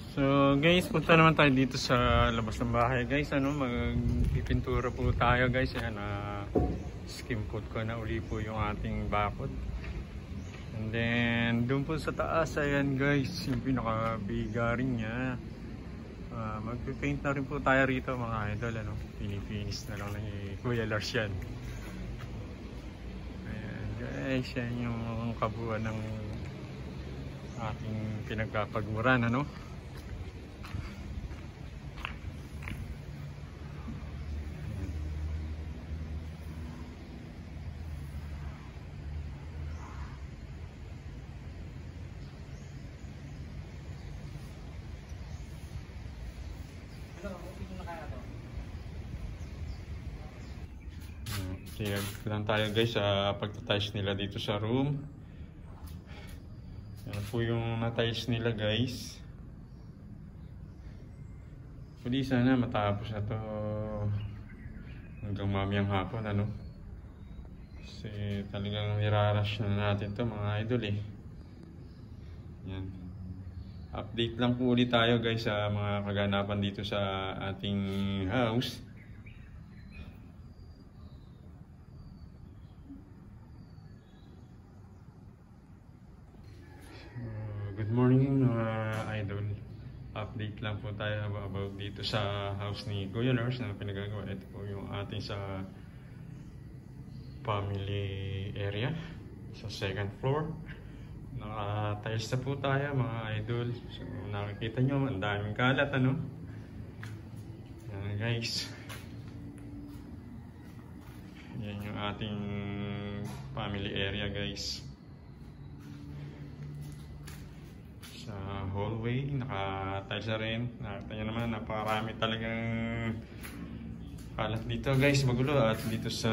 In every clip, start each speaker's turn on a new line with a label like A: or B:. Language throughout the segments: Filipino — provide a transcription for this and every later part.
A: So guys, punta naman tayo dito sa labas ng bahay guys. Magpipintura po tayo guys. Ayan, skim coat ko na uli po yung ating bakod. And then doon po sa taas, ayan guys, yung pinaka-biga rin niya. Magpipaint na rin po tayo rito mga idol. Pinipinis na lang ni Kuya Lars yan. Ayan guys, yan yung kabuuan ng ating pinagpapagmuran, Tignan tayo guys sa pagtatiles nila dito sa room. Yan po yung natiles nila guys. Pwede sana matapos na to hanggang mamayang hapon kasi talagang nirarush na natin to mga idol Yan. Update lang po ulit tayo guys sa mga kaganapan dito sa ating house. Good morning mga idol. Update lang po tayo about dito sa house ni Kuya Lars na pinagagawa. Ito po yung ating sa family area sa second floor. Naka-tiles na po tayo mga idol. So nakikita nyo, ang daming kalat Yan guys. Yan yung ating family area guys. Sa hallway, naka-tiles na rin. Nakita nyo naman, napakarami talagang kalat dito guys, magulo. At dito sa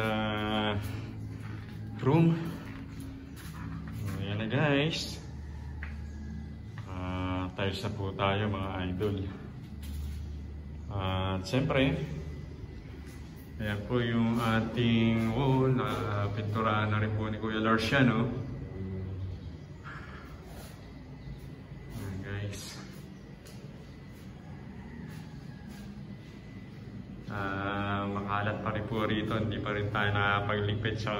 A: room, ayan na guys, tiles na po tayo mga idol. At siyempre, ayan po yung ating wall na pinturaan na rin po ni Kuya Lars yan makalat pa rin po rito, hindi pa rin tayo nakapagligpit sa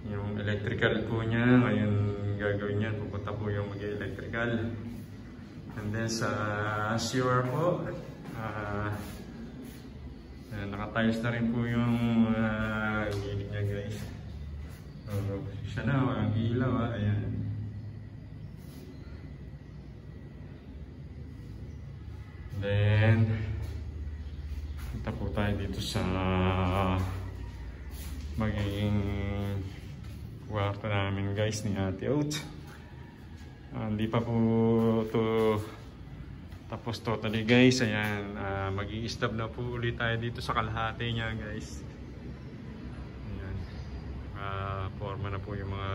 A: yung electrical po niya. Ngayon gagawin niya, pupunta po yung mag-electrical. And then sa sewer po, naka-tiles na rin po yung gilid niya guys. So siya na, walang ilaw ayan. Then punta po tayo dito sa magiging kwarto namin guys ni Ate Oat. Hindi pa po to tapos totally guys. Ayan, mag-i-stop na po ulit tayo dito sa kalahati niya guys. Ayan, forma na po yung mga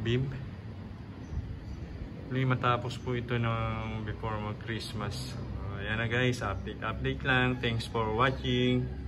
A: beam. Matapos po ito ng before mag-Christmas. Ayan na guys, update lang. Thanks for watching.